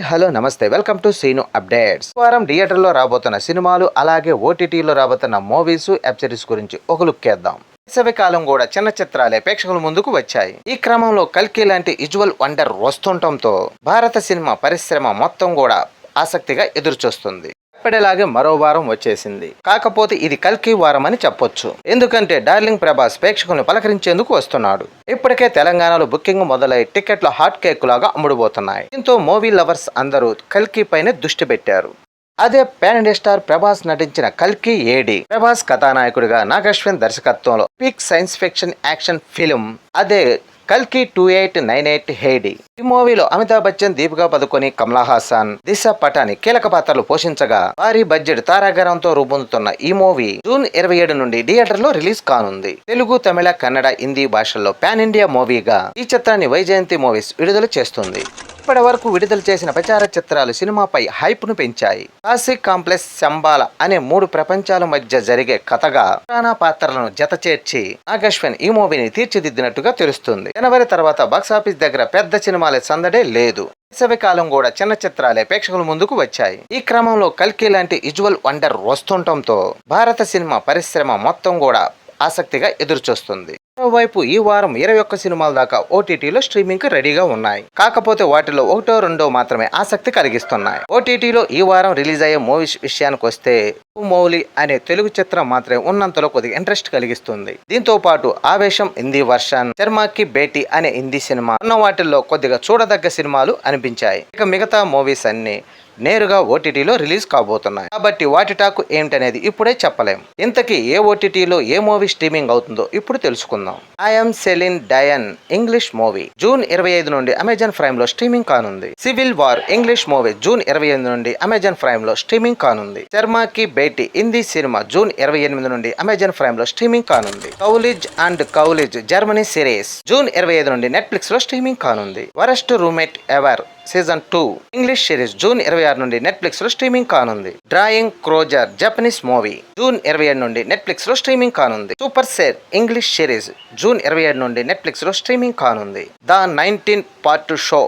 Hello నమస్తే, welcome to scene updates. వారం థియేటర్లో రాబోతున్న సినిమాలు అలాగే ఓటీటీలో రాబోతున్న మూవీస్, వెబ్ సిరీస్ గురించి ఒక లుక్ వేద్దాం. వేసవి కాలం కూడా చిన్న చిత్రాలే ప్రేక్షకుల ముందుకు వచ్చాయి. ఈ క్రమంలో కల్కి లాంటి విజువల్ వండర్ వస్తుండటంతో భారత సినిమా పరిశ్రమ మొత్తం కూడా ఆసక్తిగా ఎదురుచూస్తుంది. ఎప్పటిలాగే మరో వారం వచ్చేసింది. కాకపోతే ఇది కల్కి వారం అని చెప్పొచ్చు. ఎందుకంటే డార్లింగ్ ప్రభాస్ ప్రేక్షకులను పలకరించేందుకు వస్తున్నాడు. ఇప్పటికే తెలంగాణలో బుకింగ్ మొదలై టికెట్లు హాట్ కేక్ లాగా అమ్ముడుపోతున్నాయి. దీంతో మూవీ లవర్స్ అందరూ కల్కి పైనే దృష్టి పెట్టారు. అదే పాన్ ఇండియా స్టార్ ప్రభాస్ నటించిన కల్కి ఏడి. ప్రభాస్ కథానాయకుడిగా నాగశ్విన్ దర్శకత్వంలో peak science fiction action film అదే కల్కి 2898 హేడి. ఈ మూవీలో అమితాబ్ బచ్చన్, దీపికా పదుకొని, కమలా హాసన్, దిశా పటాని కీలక పాత్రలు పోషించగా భారీ బడ్జెట్ తారాగణంతో రూపొందుతున్న ఈ మూవీ జూన్ 27 నుండి థియేటర్లో రిలీజ్ కానుంది. తెలుగు, తమిళ, కన్నడ, హిందీ భాషల్లో పాన్ ఇండియా మూవీగా ఈ చిత్రాన్ని వైజయంతి మూవీస్ విడుదల చేస్తుంది. ఇప్పటి వరకు విడుదల చేసిన ప్రచార చిత్రాలు సినిమాపై హైప్ ను పెంచాయి. క్లాసిక్, కాంప్లెక్స్, శంబాల అనే 3 ప్రపంచాల మధ్య జరిగే కథగా పురాణ పాత్రలను జత చేర్చి నాగశ్విన్ ఈ మూవీని తీర్చిదిద్దినట్టుగా తెలుస్తుంది. జనవరి తర్వాత బాక్సాఫీస్ దగ్గర పెద్ద సినిమాల సందడే లేదు. వేసవి కాలం కూడా చిన్న చిత్రాలే ప్రేక్షకుల ముందుకు వచ్చాయి. ఈ క్రమంలో కల్కి లాంటి విజువల్ వండర్ వస్తుండటంతో భారత సినిమా పరిశ్రమ మొత్తం కూడా ఆసక్తిగా ఎదురుచూస్తుంది. మరోవైపు ఈ వారం 21 సినిమాల దాకా ఓటీటీలో స్ట్రీమింగ్ కి రెడీగా ఉన్నాయి. కాకపోతే వాటిలో 1-2 మాత్రమే ఆసక్తి కలిగిస్తున్నాయి. ఓటీటీలో ఈ వారం రిలీజ్ అయ్యే మూవీస్ విషయానికి వస్తే మౌలి అనే తెలుగు చిత్రం మాత్రమే ఉన్నంతలో కొద్దిగా ఇంట్రెస్ట్ కలిగిస్తుంది. దీంతో పాటు ఆవేశం హిందీ వర్షన్, శర్మాకి బేటీ అనే హిందీ సినిమా ఉన్న వాటిల్లో కొద్దిగా చూడదగ్గ సినిమాలు అనిపించాయి. ఇక మిగతా మూవీస్ అన్ని నేరుగా ఓటీటీలో రిలీజ్ కాబోతున్నాయి. కాబట్టి వాటి టాకు ఏమిటనేది ఇప్పుడే చెప్పలేం. ఇంతకీ ఏ ఓటీటీలో ఏ మూవీ స్ట్రీమింగ్ అవుతుందో ఇప్పుడు తెలుసుకుందాం. I am Celine Dion English movie June 25 నుండి అమెజాన్ ప్రైమ్ లో స్ట్రీమింగ్ కానుంది. Civil war English movie June 28 నుండి అమెజాన్ ప్రైమ్ లో స్ట్రీమింగ్ కానుంది. శర్మాకి బేటీ హిందీ సినిమా జూన్ 28 నుండి అమెజాన్ ప్రైమ్ లో స్ట్రీమింగ్ కానుంది. Kaulitz and Kaulitz Germany series June 25 నుండి నెట్ఫ్లిక్స్ లో స్ట్రీమింగ్ కానుంది. Worst roommate ever season 2 English series June 26 నుండి నెట్ఫ్లిక్స్ లో స్ట్రీమింగ్ కానుంది. Drawing closer Japanese movie June 27 నుండి నెట్ఫ్లిక్స్ లో స్ట్రీమింగ్ కానుంది. Supacell English series June 27 నుండి నెట్ఫ్లిక్స్ లో స్ట్రీమింగ్ కానుంది. The 19 part show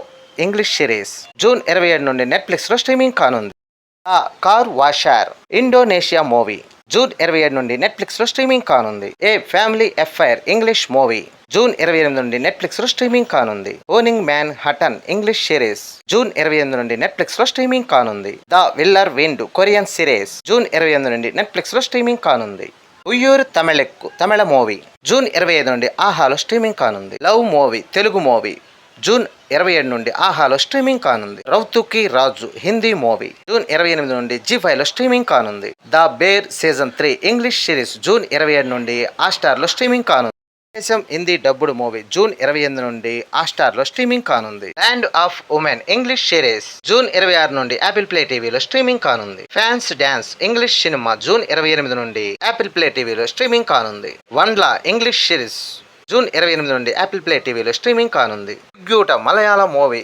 English series June 27 నుండి నెట్ఫ్లిక్స్ లో స్ట్రీమింగ్ కానుంది. The car washer Indonesia movie June 27 నుండి నెట్ఫ్లిక్స్ లో స్ట్రీమింగ్ కానుంది. A family affair English movie June 28 నుండి నెట్ఫ్లిక్స్ లో స్ట్రీమింగ్ కానుంది. Owning Manhattan English series June 28 నుండి నెట్ఫ్లిక్స్ లో స్ట్రీమింగ్ కానుంది. The విల్లర్ wind Korean series June 28 నుండి నెట్ఫ్లిక్స్ లో స్ట్రీమింగ్ కానుంది. ఉయ్యూరు తమిళెక్కు తమిళ మూవీ జూన్ 25 నుండి ఆహాలో స్ట్రీమింగ్ కానుంది. Love movie Telugu movie June 27 నుండి ఆహాలో స్ట్రీమింగ్ కానుంది. రౌతుకి రాజు హిందీ మూవీ జూన్ 28 నుండి జీ5 లో స్ట్రీమింగ్ కానుంది. The Bear season 3 English series June 27 నుండి హాట్‌స్టార్ లో స్ట్రీమింగ్ కానుంది. దేశం హిందీ డబ్బుడు మూవీ జూన్ 28 నుండి హాట్‌స్టార్ లో స్ట్రీమింగ్ కానుంది. Land of women English series June 26 నుండి యాపిల్ ప్లే టీవీలో స్ట్రీమింగ్ కానుంది. Fans dance English cinema June 28 నుండి యాపిల్ ప్లే టీవీలో స్ట్రీమింగ్ కానుంది. వన్లా ఇంగ్లీష్ సిరీస్ జూన్ 28 నుండి యాపిల్ ప్లే టీవీలో స్ట్రీమింగ్ కానుంది. గ్యూట మలయాళం మూవీ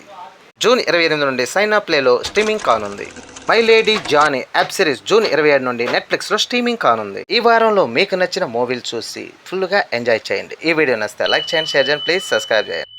జూన్ 28 నుండి సైనా ప్లేలో స్ట్రీమింగ్ కానుంది. My lady Jane web series June 27 నుండి నెట్ఫ్లిక్స్ లో స్ట్రీమింగ్ కానుంది. ఈ వారంలో మీకు నచ్చిన మూవీలు చూసి ఫుల్ గా ఎంజాయ్ చేయండి. ఈ వీడియో నచ్చితే లైక్ చేయండి, షేర్ చేయండి, ప్లీజ్ సబ్స్క్రైబ్ చేయండి.